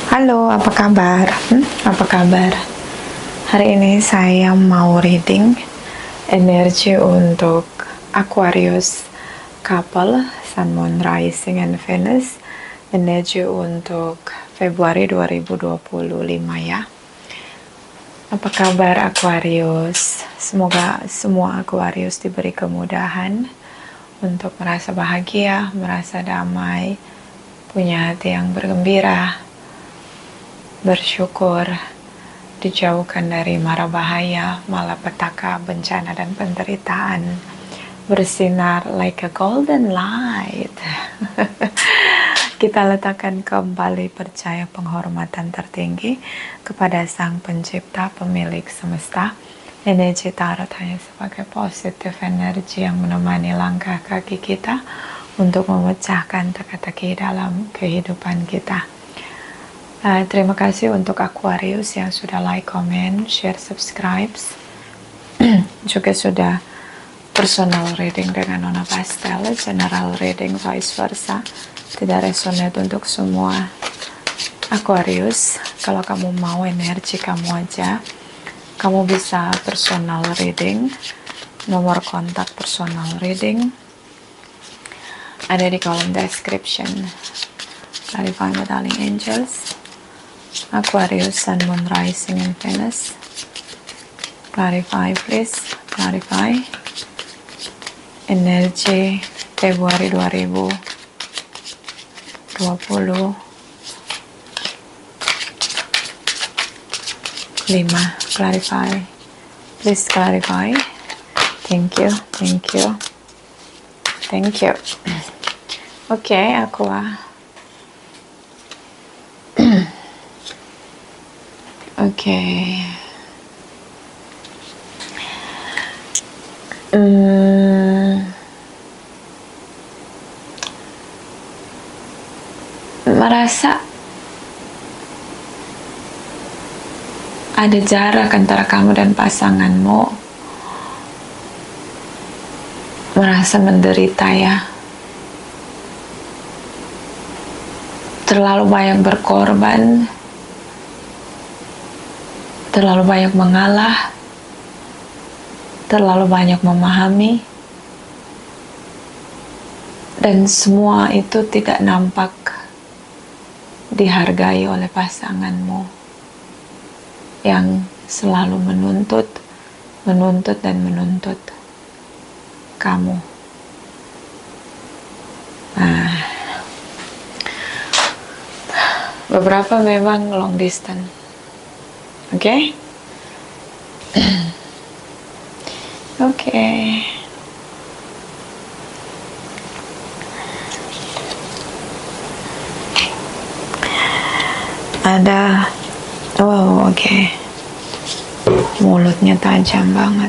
Halo, apa kabar? Apa kabar? Hari ini saya mau reading energi untuk Aquarius couple, Sun, Moon, Rising, and Venus. Energi untuk Februari 2025 ya. Apa kabar Aquarius? Semoga semua Aquarius diberi kemudahan untuk merasa bahagia, merasa damai, punya hati yang bergembira, bersyukur, dijauhkan dari mara bahaya, malapetaka, bencana, dan penderitaan, bersinar like a golden light. Kita letakkan kembali percaya penghormatan tertinggi kepada Sang Pencipta, Pemilik Semesta. Energi tarot hanya sebagai positif energi yang menemani langkah kaki kita untuk memecahkan teka-teki dalam kehidupan kita. Terima kasih untuk Aquarius yang sudah like, comment, share, subscribe. Juga sudah personal reading dengan Nona Pastel, general reading vice versa. Tidak resonate untuk semua Aquarius. Kalau kamu mau energi kamu aja, kamu bisa personal reading. Nomor kontak personal reading ada di kolom description. Clarify my darling angels. Aquarius, Sun, Moon, Rising, and Venus. Clarify please, clarify. Energi Februari 2025. Clarify. Please clarify. Thank you, thank you. Thank you. Oke, Aqua. Oke. Merasa ada jarak antara kamu dan pasanganmu. Merasa menderita ya. Terlalu banyak berkorban, terlalu banyak mengalah, terlalu banyak memahami, dan semua itu tidak nampak dihargai oleh pasanganmu yang selalu menuntut dan menuntut kamu. Nah, beberapa memang long distance. Oke? Oke. Ada, wow, oke. Mulutnya tajam banget.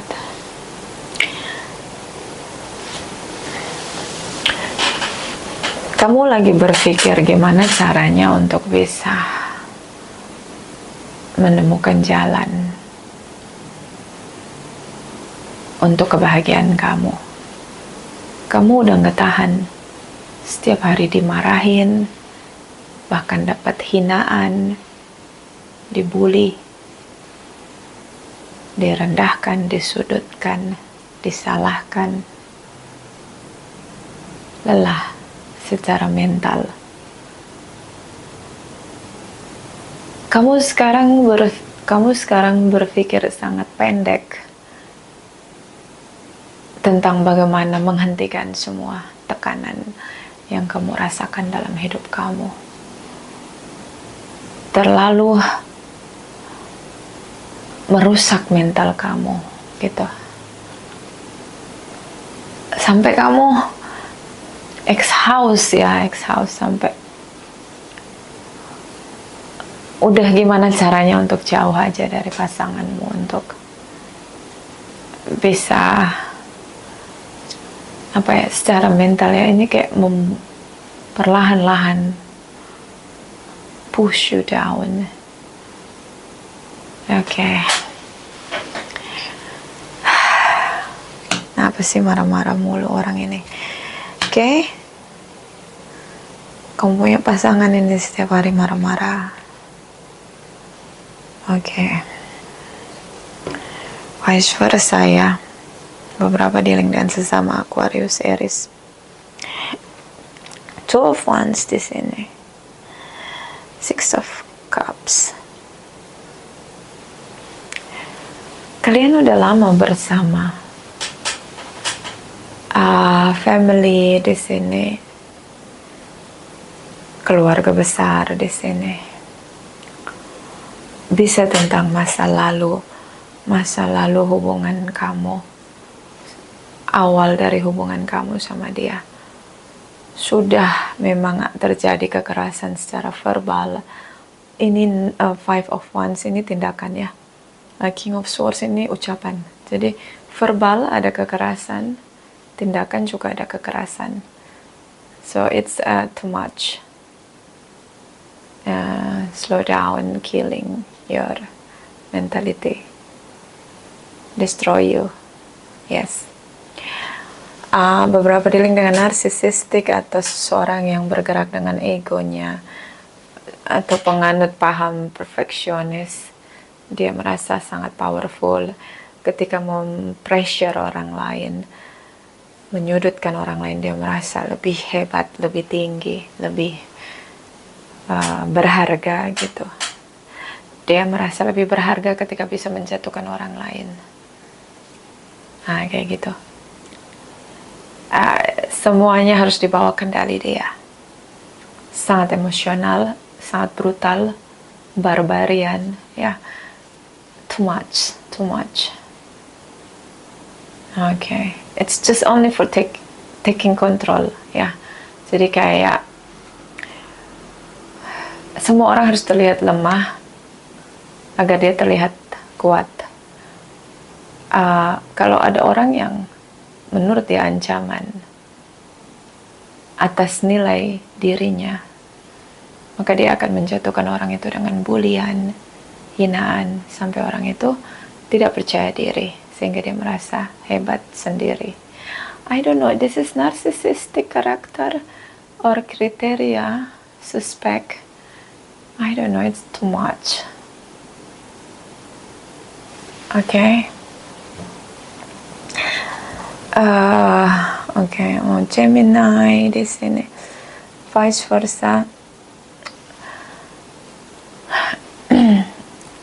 Kamu lagi berpikir gimana caranya untuk bisa menemukan jalan untuk kebahagiaan kamu. Kamu udah gak tahan setiap hari dimarahin, bahkan dapat hinaan, dibully, direndahkan, disudutkan, disalahkan, lelah secara mental. Kamu sekarang berpikir sangat pendek tentang bagaimana menghentikan semua tekanan yang kamu rasakan dalam hidup kamu. Terlalu merusak mental kamu gitu. Sampai kamu exhaust sampai udah gimana caranya untuk jauh aja dari pasanganmu, untuk bisa secara mental ya, ini kayak perlahan-lahan push you down. Oke. Apa sih marah-marah mulu orang ini? Oke. Kamu punya pasangan ini setiap hari marah-marah, Oke. Vice versa ya. Beberapa dealing dengan sesama Aquarius, Aries. Two of Wands di sini. Six of Cups. Kalian udah lama bersama. Family di sini. Keluarga besar di sini. Bisa tentang masa lalu hubungan kamu, awal dari hubungan kamu sama dia. Sudah memang terjadi kekerasan secara verbal. Ini Five of Wands ini tindakan ya. King of Swords ini ucapan. Jadi verbal ada kekerasan, tindakan juga ada kekerasan. So it's too much. Slow down, killing your mentality, destroy you. Yes. Beberapa dealing dengan narsisistik atau seseorang yang bergerak dengan egonya atau penganut paham perfeksionis. Dia merasa sangat powerful ketika mempressure orang lain, menyudutkan orang lain. Dia merasa lebih hebat, lebih tinggi, lebih berharga gitu. Dia merasa lebih berharga ketika bisa menjatuhkan orang lain. Kayak gitu. Semuanya harus dibawa kendali dia. Sangat emosional, sangat brutal, barbarian, ya. Too much. Okay, it's just only for taking control, ya. Jadi kayak semua orang harus terlihat lemah agar dia terlihat kuat. Kalau ada orang yang menurut dia ancaman atas nilai dirinya, maka dia akan menjatuhkan orang itu dengan bulian, hinaan, sampai orang itu tidak percaya diri sehingga dia merasa hebat sendiri. I don't know, this is narcissistic character or criteria suspect. I don't know, it's too much. Okay. Gemini di sini. Vice versa.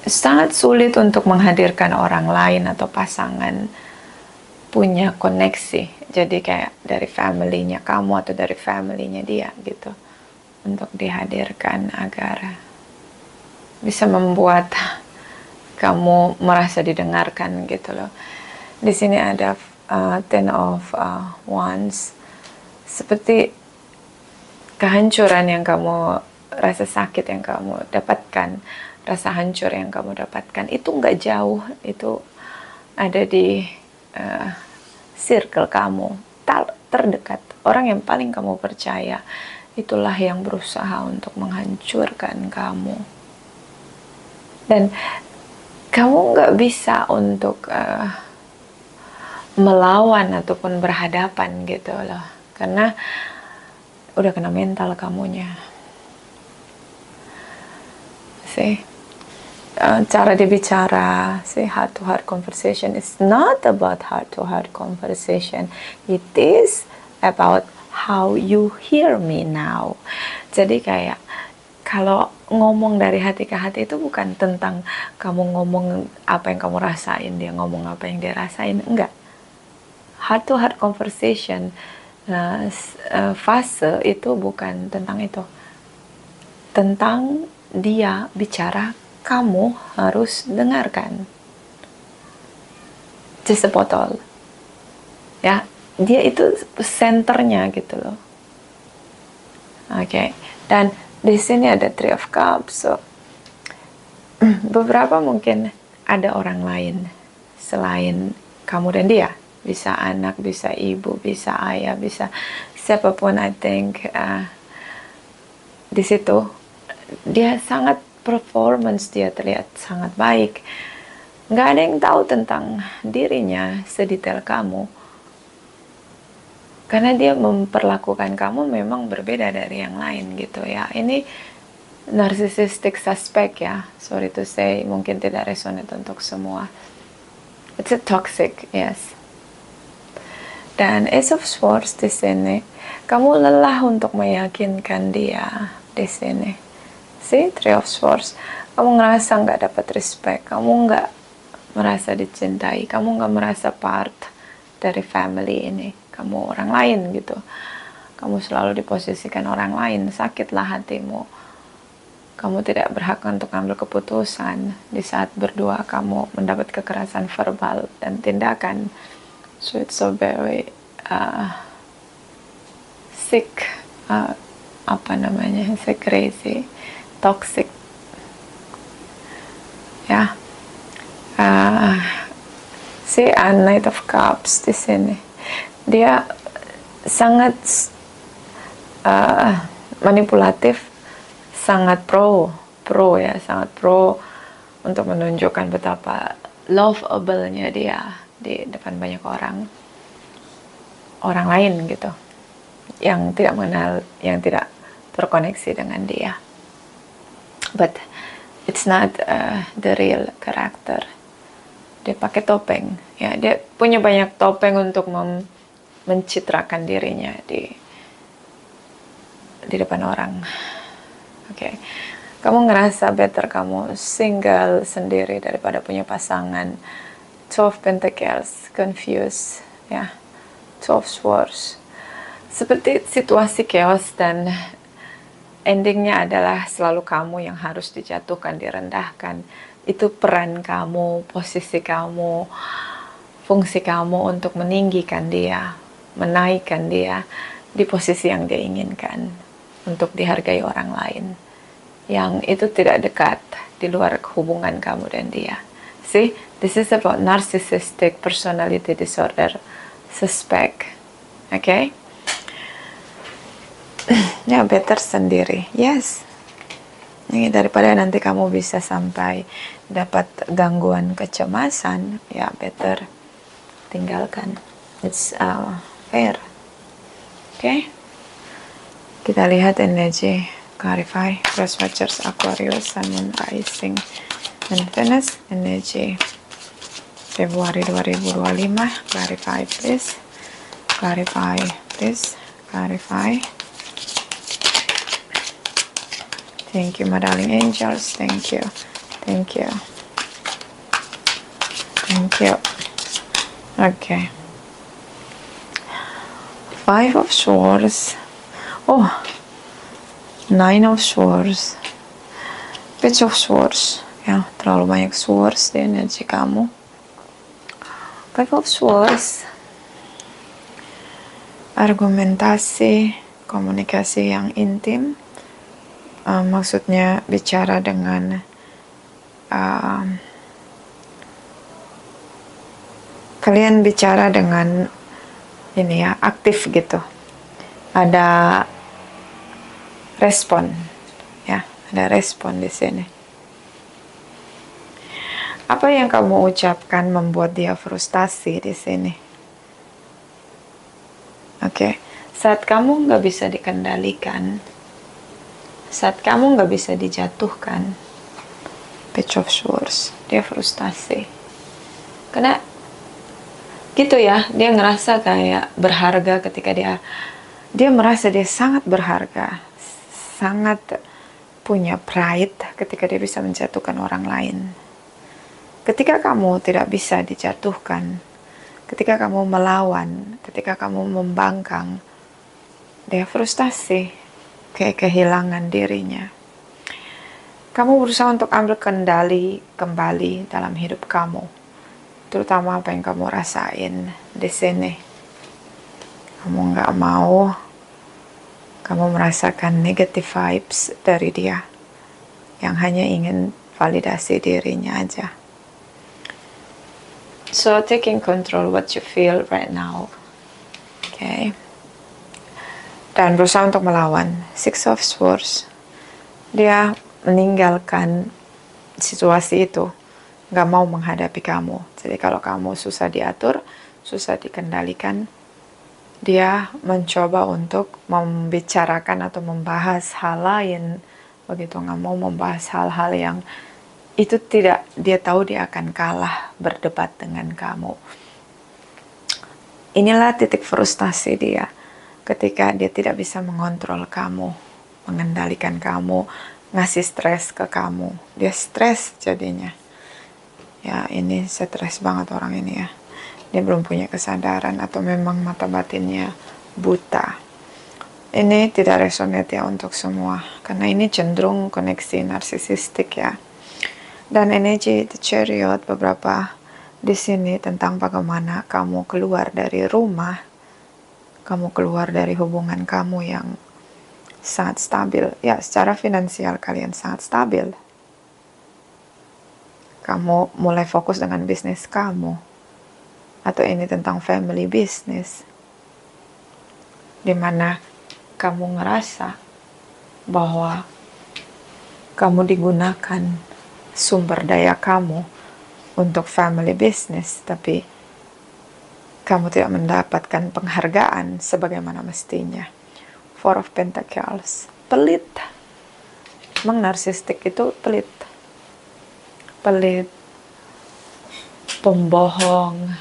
Sangat sulit untuk menghadirkan orang lain atau pasangan punya koneksi. Jadi kayak dari family-nya kamu atau dari family-nya dia gitu. Untuk dihadirkan agar bisa membuat kamu merasa didengarkan gitu loh. Di sini ada Ten of Wands, seperti kehancuran yang kamu rasa, sakit yang kamu dapatkan, rasa hancur yang kamu dapatkan itu nggak jauh, itu ada di circle kamu terdekat. Orang yang paling kamu percaya itulah yang berusaha untuk menghancurkan kamu, dan kamu nggak bisa untuk melawan ataupun berhadapan gitu loh, karena udah kena mental kamunya. Cara dia bicara, heart to heart conversation is not about heart to heart conversation, it is about how you hear me now. Jadi kayak kalau ngomong dari hati ke hati itu bukan tentang kamu ngomong apa yang kamu rasain, dia ngomong apa yang dia rasain, enggak. Heart to heart conversation fase itu bukan tentang itu, tentang dia bicara, kamu harus dengarkan. Just a bottle, ya, dia itu senternya gitu loh. Oke. Dan di sini ada Three of Cups. So, beberapa mungkin ada orang lain selain kamu dan dia. Bisa anak, bisa ibu, bisa ayah, bisa siapapun. I think di situ dia sangat performance, dia terlihat sangat baik. Nggak ada yang tahu tentang dirinya sedetail kamu, karena dia memperlakukan kamu memang berbeda dari yang lain gitu ya. Ini narcissistic suspect ya. Sorry to say, mungkin tidak resonate untuk semua. It's a toxic, yes. Dan Ace of Swords di sini, kamu lelah untuk meyakinkan dia di sini. See, Three of Swords, kamu ngerasa nggak dapat respect, kamu nggak merasa dicintai, kamu nggak merasa part dari family ini, kamu orang lain gitu. Kamu selalu diposisikan orang lain, sakitlah hatimu. Kamu tidak berhak untuk ambil keputusan. Di saat berdua kamu mendapat kekerasan verbal dan tindakan. So it's so very sick, sick, crazy, toxic, ya. Si Knight of Cups di sini, dia sangat manipulatif, sangat pro sangat pro untuk menunjukkan betapa lovable-nya dia di depan banyak orang lain gitu, yang tidak mengenal, yang tidak terkoneksi dengan dia. But it's not the real character. Dia pakai topeng, ya, dia punya banyak topeng untuk mencitrakan dirinya di depan orang. Oke. Kamu ngerasa better kamu single sendiri daripada punya pasangan. Two of Pentacles, confused, ya. Two of Swords. Seperti situasi chaos dan endingnya adalah selalu kamu yang harus dijatuhkan, direndahkan. Itu peran kamu, posisi kamu, fungsi kamu untuk meninggikan dia, menaikkan dia di posisi yang dia inginkan, untuk dihargai orang lain. Yang itu tidak dekat, di luar hubungan kamu dan dia. See, this is about narcissistic personality disorder suspect. Okay? Ya, better sendiri. Yes. Ini daripada nanti kamu bisa sampai dapat gangguan kecemasan, ya better tinggalkan. It's fair. Okay? Kita lihat energi clarify, cross watchers, Aquarius, Sun, Moon, Rising, dan Venus. Energi Februari 2025. Clarify please. Clarify please. Clarify. Thank you, my darling angels. Thank you. Thank you. Thank you. Okay. Five of Swords. Oh, Nine of Swords. Page of Swords. Ya, terlalu banyak swords di energi kamu. Five of Swords. Argumentasi, komunikasi yang intim. Maksudnya bicara dengan kalian bicara dengan ini ya, aktif gitu. Ada respon, ya, ada respon di sini. Apa yang kamu ucapkan membuat dia frustasi di sini? Oke, saat kamu nggak bisa dikendalikan, saat kamu nggak bisa dijatuhkan, Page of Swords, dia frustasi. Karena gitu ya, dia ngerasa kayak berharga ketika dia merasa dia sangat berharga, sangat punya pride ketika dia bisa menjatuhkan orang lain. Ketika kamu tidak bisa dijatuhkan, ketika kamu melawan, ketika kamu membangkang, dia frustasi, kayak kehilangan dirinya. Kamu berusaha untuk ambil kendali kembali dalam hidup kamu, terutama apa yang kamu rasain di sini. Kamu nggak mau, kamu merasakan negative vibes dari dia, yang hanya ingin validasi dirinya aja. So taking control what you feel right now, okay? Dan berusaha untuk melawan. Six of Swords, dia meninggalkan situasi itu, nggak mau menghadapi kamu. Jadi kalau kamu susah diatur, susah dikendalikan, dia mencoba untuk membicarakan atau membahas hal lain begitu, nggak mau membahas hal-hal yang itu tidak, dia tahu dia akan kalah berdebat dengan kamu. Inilah titik frustasi dia, ketika dia tidak bisa mengontrol kamu, mengendalikan kamu, ngasih stres ke kamu. Dia stres jadinya. Ya, ini stres banget orang ini ya. Dia belum punya kesadaran atau memang mata batinnya buta. Ini tidak resonate ya untuk semua, karena ini cenderung koneksi narsisistik ya. Dan energi The Chariot beberapa di sini tentang bagaimana kamu keluar dari rumah, kamu keluar dari hubungan kamu yang sangat stabil. Ya, secara finansial kalian sangat stabil. Kamu mulai fokus dengan bisnis kamu. Atau ini tentang family business. Dimana kamu ngerasa bahwa kamu digunakan sumber daya kamu untuk family business, tapi kamu tidak mendapatkan penghargaan sebagaimana mestinya. Four of Pentacles, pelit. Emang narsistik itu pelit. Pelit, pembohong.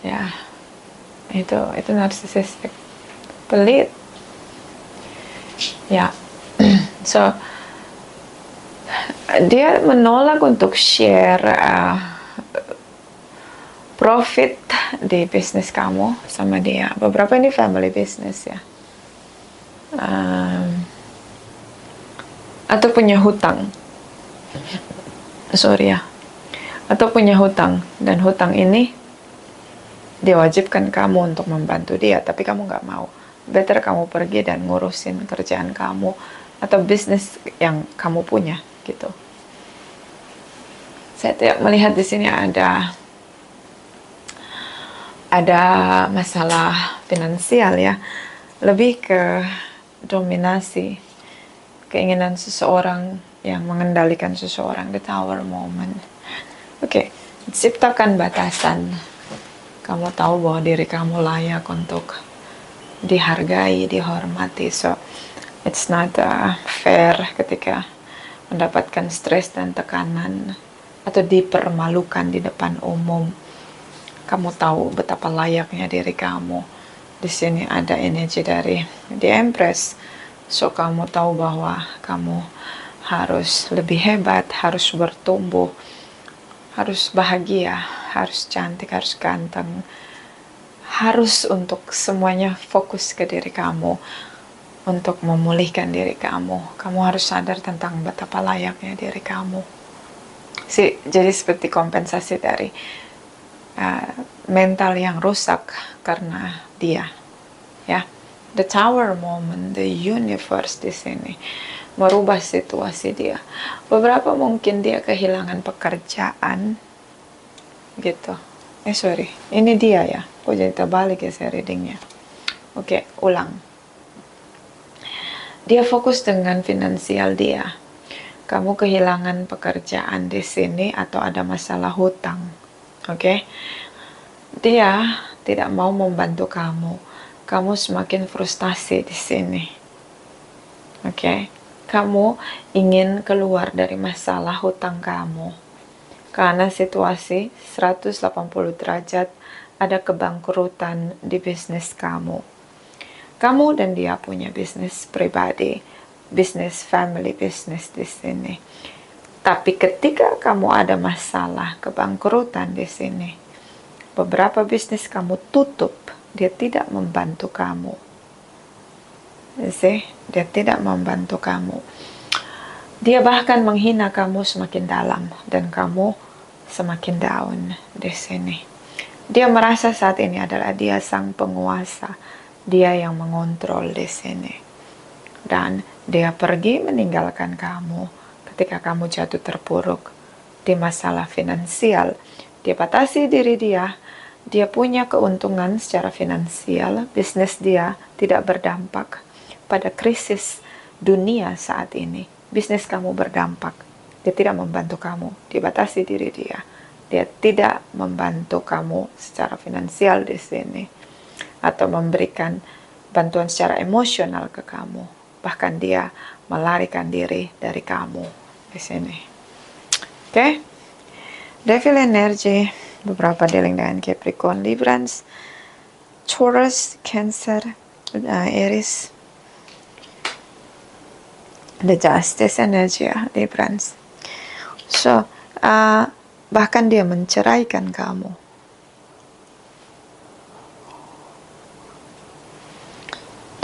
Ya, itu narsisistik. Pelit. Ya. So dia menolak untuk share profit di bisnis kamu sama dia. Beberapa ini family business ya. Atau punya hutang. Sorry ya. Atau punya hutang, dan hutang ini dia wajibkan kamu untuk membantu dia, tapi kamu nggak mau. Better kamu pergi dan ngurusin kerjaan kamu atau bisnis yang kamu punya gitu. Saya tidak melihat di sini ada masalah finansial ya, lebih ke dominasi, keinginan seseorang yang mengendalikan seseorang, the tower moment. Oke, ciptakan batasan. Kamu tahu bahwa diri kamu layak untuk dihargai, dihormati. So it's not fair ketika mendapatkan stres dan tekanan atau dipermalukan di depan umum. Kamu tahu betapa layaknya diri kamu. Di sini ada energi dari The Empress. So kamu tahu bahwa kamu harus lebih hebat, harus bertumbuh, harus bahagia, harus cantik, harus ganteng, harus untuk semuanya fokus ke diri kamu, untuk memulihkan diri kamu. Kamu harus sadar tentang betapa layaknya diri kamu. Jadi seperti kompensasi dari mental yang rusak karena dia, ya. The Tower moment, the universe di sini merubah situasi dia. Beberapa mungkin dia kehilangan pekerjaan, gitu. Sorry, ini dia ya. Kok jadi terbalik ya saya readingnya. Oke, ulang. Dia fokus dengan finansial dia. Kamu kehilangan pekerjaan di sini atau ada masalah hutang. Oke. Dia tidak mau membantu kamu. Kamu semakin frustasi di sini. Oke. Kamu ingin keluar dari masalah hutang kamu. Karena situasi 180 derajat ada kebangkrutan di bisnis kamu. Kamu dan dia punya bisnis pribadi, bisnis family business di sini. Tapi ketika kamu ada masalah kebangkrutan di sini, beberapa bisnis kamu tutup, dia tidak membantu kamu. Dia tidak membantu kamu. Dia bahkan menghina kamu semakin dalam dan kamu semakin down di sini. Dia merasa saat ini adalah dia sang penguasa, dia yang mengontrol di sini. Dan dia pergi meninggalkan kamu ketika kamu jatuh terpuruk di masalah finansial. Dia batasi diri dia. Dia punya keuntungan secara finansial, bisnis dia tidak berdampak pada krisis dunia saat ini. Bisnis kamu berdampak, dia tidak membantu kamu, dia batasi diri dia. Dia tidak membantu kamu secara finansial di sini, atau memberikan bantuan secara emosional ke kamu. Bahkan dia melarikan diri dari kamu di sini. Oke? Devil energy, beberapa dealing dengan Capricorn, Librans, Taurus, Cancer, Aries. The Justice energy ya, Librans. So, bahkan dia menceraikan kamu.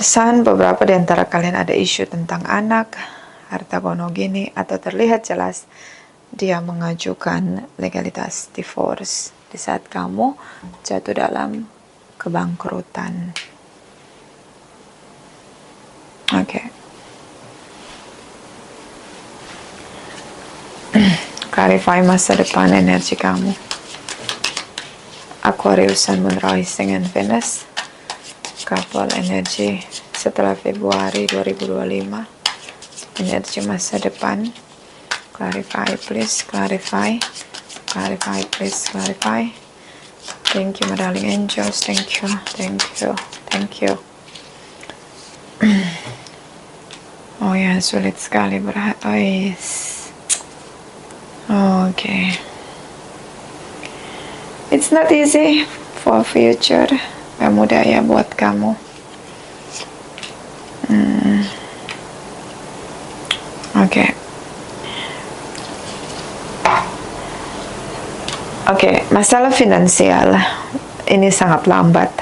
The Sun, beberapa di antara kalian ada isu tentang anak, harta gono gini, atau terlihat jelas dia mengajukan legalitas divorce di saat kamu jatuh dalam kebangkrutan. Oke. Clarify masa depan energi kamu. Aquarius, Sun, Moon, Rising, and Venus. Couple energi setelah Februari 2025. Energi masa depan. Clarify, please. Clarify. Clarify, please. Clarify. Thank you, my darling angels. Thank you. Thank you. Thank you. Oh ya, sulit sekali Oh yes. Okay. It's not easy for future. Gak mudah ya buat kamu. Oke. Oke, masalah finansial ini sangat lambat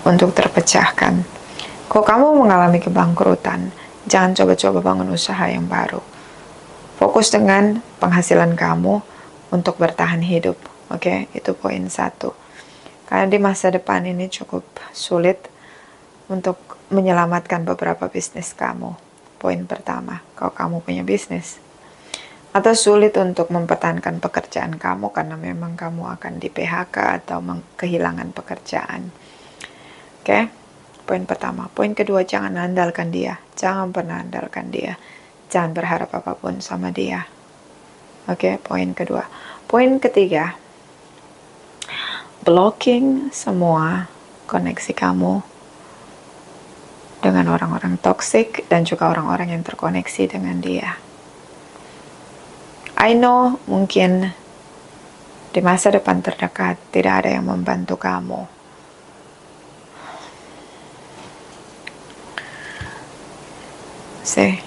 untuk terpecahkan. Kalau kamu mengalami kebangkrutan, jangan coba-coba bangun usaha yang baru. Fokus dengan penghasilan kamu untuk bertahan hidup. Oke, itu poin 1. Karena di masa depan ini cukup sulit untuk menyelamatkan beberapa bisnis kamu. Poin pertama, kalau kamu punya bisnis. Atau sulit untuk mempertahankan pekerjaan kamu karena memang kamu akan di PHK atau kehilangan pekerjaan. Oke, poin pertama. Poin kedua, jangan andalkan dia. Jangan pernah andalkan dia. Jangan berharap apapun sama dia. Oke, poin kedua. Poin ketiga, blocking semua koneksi kamu dengan orang-orang toksik dan juga orang-orang yang terkoneksi dengan dia. I know mungkin di masa depan terdekat tidak ada yang membantu kamu. See,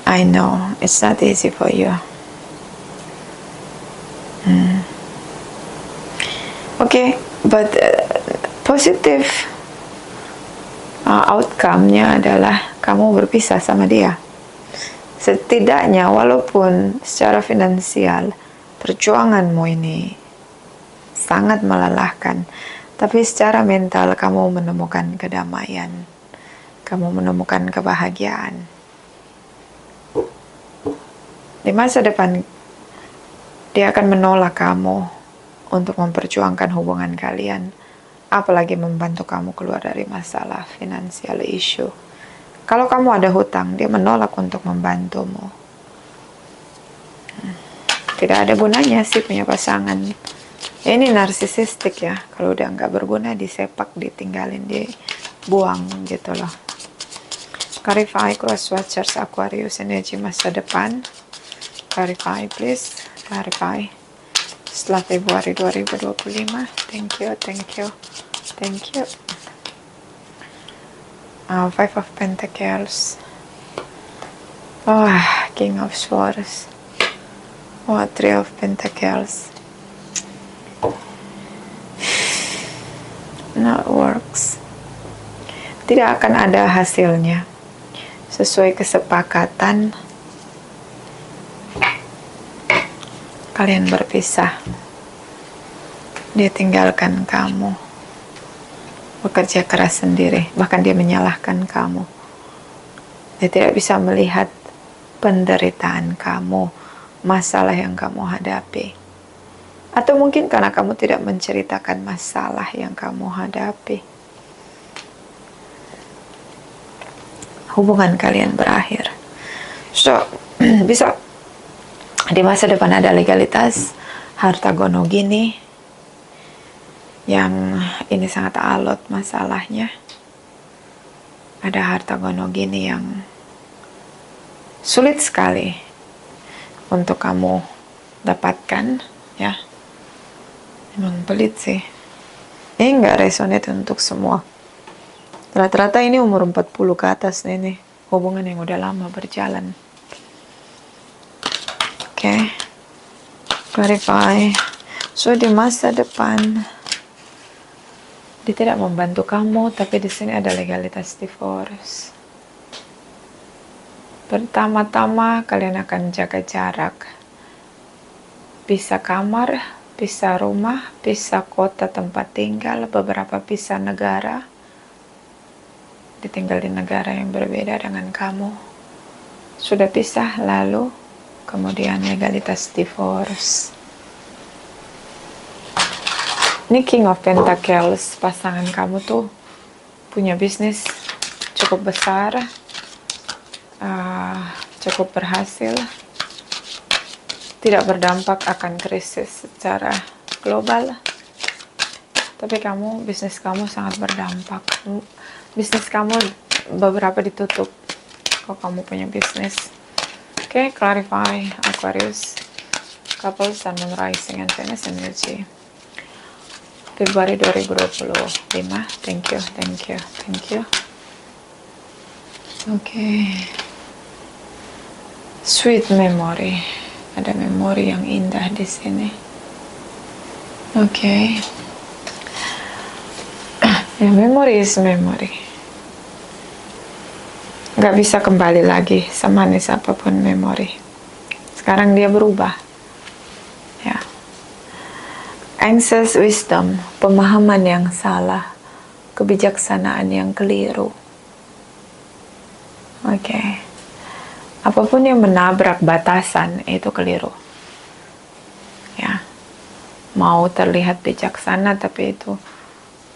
I know it's not easy for you. Okay, but positive outcome-nya adalah kamu berpisah sama dia. Setidaknya walaupun secara finansial perjuanganmu ini sangat melelahkan, tapi secara mental kamu menemukan kedamaian, kamu menemukan kebahagiaan. Di masa depan dia akan menolak kamu untuk memperjuangkan hubungan kalian, apalagi membantu kamu keluar dari masalah finansial issue. Kalau kamu ada hutang, dia menolak untuk membantumu. Tidak ada gunanya sih punya pasangan. Ini narsisistik ya, kalau udah nggak berguna disepak, ditinggalin, dibuang gitu loh. Clarify cross watchers Aquarius energi masa depan. Clarify please, clarify. Setelah Februari 2025. Thank you, thank you, thank you. Five of Pentacles. King of Swords. Three of Pentacles. Not works. Tidak akan ada hasilnya sesuai kesepakatan. Kalian berpisah. Dia tinggalkan kamu, bekerja keras sendiri, bahkan dia menyalahkan kamu. Dia tidak bisa melihat penderitaan kamu, masalah yang kamu hadapi. Atau mungkin karena kamu tidak menceritakan masalah yang kamu hadapi. Hubungan kalian berakhir. So, bisa di masa depan ada legalitas harta gono gini yang ini sangat alot masalahnya. ada harta gono gini yang sulit sekali untuk kamu dapatkan, ya. Emang pelit sih. Ini nggak resonate untuk semua. Rata-rata ini umur 40 ke atas nih, hubungan yang udah lama berjalan. Oke. Clarify. So di masa depan dia tidak membantu kamu, tapi di sini ada legalitas divorce. Pertama-tama kalian akan jaga jarak. Pisah kamar, pisah rumah, pisah kota tempat tinggal, beberapa pisah negara. Ditinggal di negara yang berbeda dengan kamu. Sudah pisah, lalu kemudian legalitas divorce. Ini King of Pentacles, pasangan kamu tuh punya bisnis cukup besar, cukup berhasil, tidak berdampak akan krisis secara global, tapi bisnis kamu sangat berdampak. Bisnis kamu beberapa ditutup kalau kamu punya bisnis. Oke, clarify Aquarius, couple Sun, Moon, Rising, and Venus energy. Februari 2025. Thank you. Oke. Sweet memory. Ada memori yang indah di sini. Oke. Ya, memory is memory. Gak bisa kembali lagi semanis apapun memori. Sekarang dia berubah. Ya. Ancient wisdom, pemahaman yang salah, kebijaksanaan yang keliru. Oke. Apapun yang menabrak batasan itu keliru. Ya. Mau terlihat bijaksana tapi itu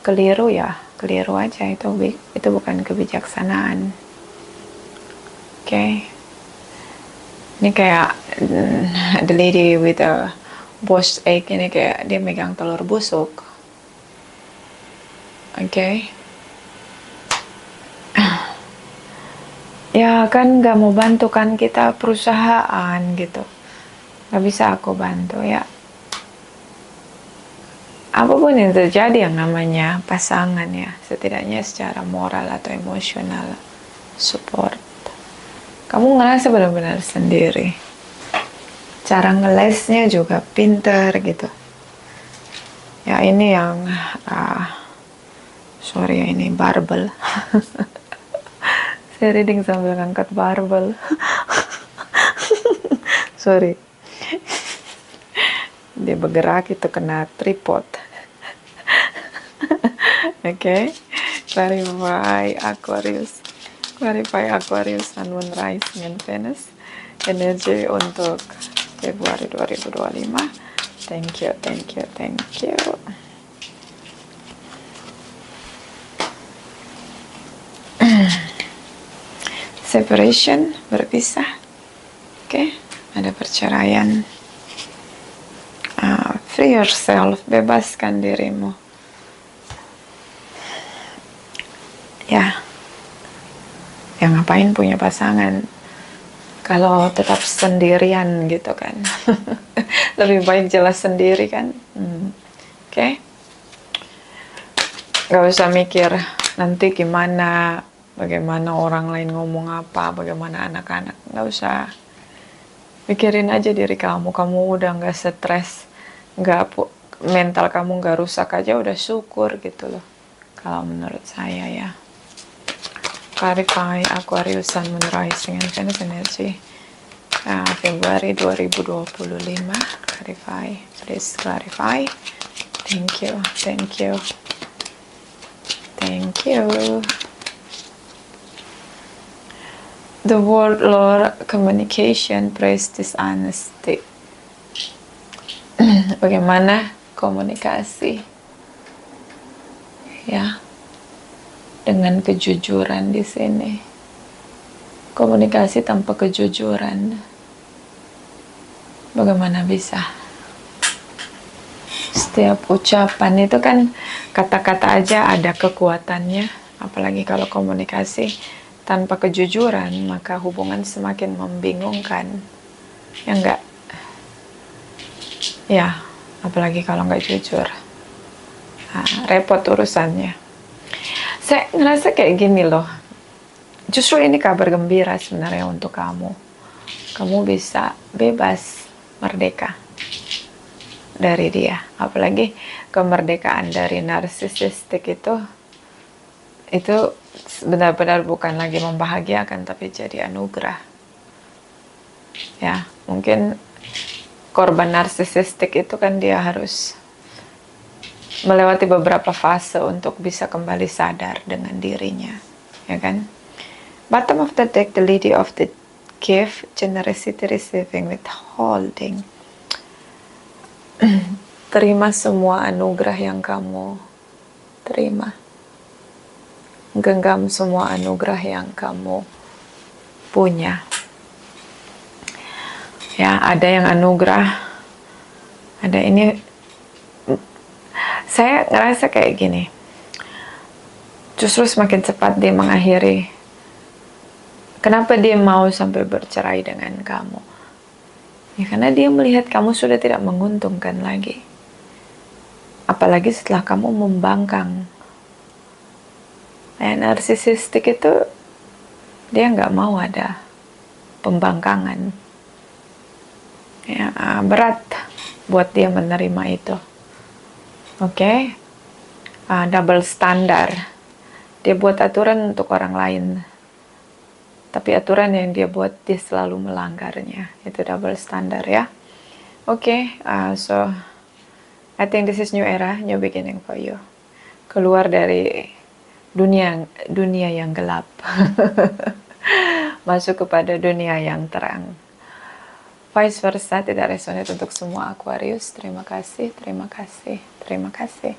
keliru, ya keliru aja. Itu bukan kebijaksanaan. Oke. Ini kayak the lady with a boiled egg, ini kayak dia megang telur busuk. Oke. Ya kan gak mau bantu kan kita perusahaan gitu. Gak bisa aku bantu ya. Apapun yang terjadi yang namanya pasangan ya, setidaknya secara moral atau emosional support. Kamu ngerasa benar-benar sendiri. Cara ngelesnya juga pinter gitu. Ya ini yang sorry ya, ini barbel. Saya reading sambil ngangkat barbel. Sorry. Dia bergerak itu kena tripod. Oke. Clarify Aquarius. Clarify Aquarius, Sun, Moon, Rising, and Venus. Energi untuk Februari 2025. Thank you. Separation, berpisah. Oke, ada perceraian. Free yourself, bebaskan dirimu. Ya, ngapain punya pasangan kalau tetap sendirian gitu kan. Lebih baik jelas sendiri kan. Oke. Gak usah mikir nanti gimana, bagaimana orang lain ngomong apa, bagaimana anak-anak. Gak usah. Pikirin aja diri kamu udah gak stres, mental kamu gak rusak aja udah syukur gitu loh. Kalau menurut saya ya. Clarify Aquarius, Sun, Moon, Rising, and Venus energy. Februari 2025. Clarify. Please clarify. Thank you. The word Lord communication, praise dishonesty. Bagaimana komunikasi? Ya. Dengan kejujuran di sini. Komunikasi tanpa kejujuran. Bagaimana bisa? Setiap ucapan itu kan kata-kata aja ada kekuatannya, Apalagi kalau komunikasi tanpa kejujuran, maka hubungan semakin membingungkan. Ya enggak? Ya, apalagi kalau nggak jujur. Nah, repot urusannya. Saya ngerasa kayak gini loh. Justru ini kabar gembira sebenarnya untuk kamu. Kamu bisa bebas, merdeka dari dia. Apalagi kemerdekaan dari narsisistik itu benar-benar bukan lagi membahagiakan, tapi jadi anugerah. Ya, mungkin korban narsisistik itu kan dia harus melewati beberapa fase untuk bisa kembali sadar dengan dirinya, ya kan? Bottom of the deck, the Lady of the Gift, generosity, receiving, withholding. Terima semua anugerah yang kamu terima. Genggam semua anugerah yang kamu punya. Ya, ada yang anugerah, ada ini. Saya ngerasa kayak gini. Justru semakin cepat dia mengakhiri. Kenapa dia mau sampai bercerai dengan kamu? Ya karena dia melihat kamu sudah tidak menguntungkan lagi. Apalagi setelah kamu membangkang. Narsisistik itu dia nggak mau ada pembangkangan. Ya, berat buat dia menerima itu. Oke? Double standar. Dia buat aturan untuk orang lain, tapi aturan yang dia buat dia selalu melanggarnya. Itu double standar ya. Oke, so I think this is new era, new beginning for you. Keluar dari dunia yang gelap, masuk kepada dunia yang terang. Vice versa, tidak resonate untuk semua Aquarius. Terima kasih, terima kasih, terima kasih.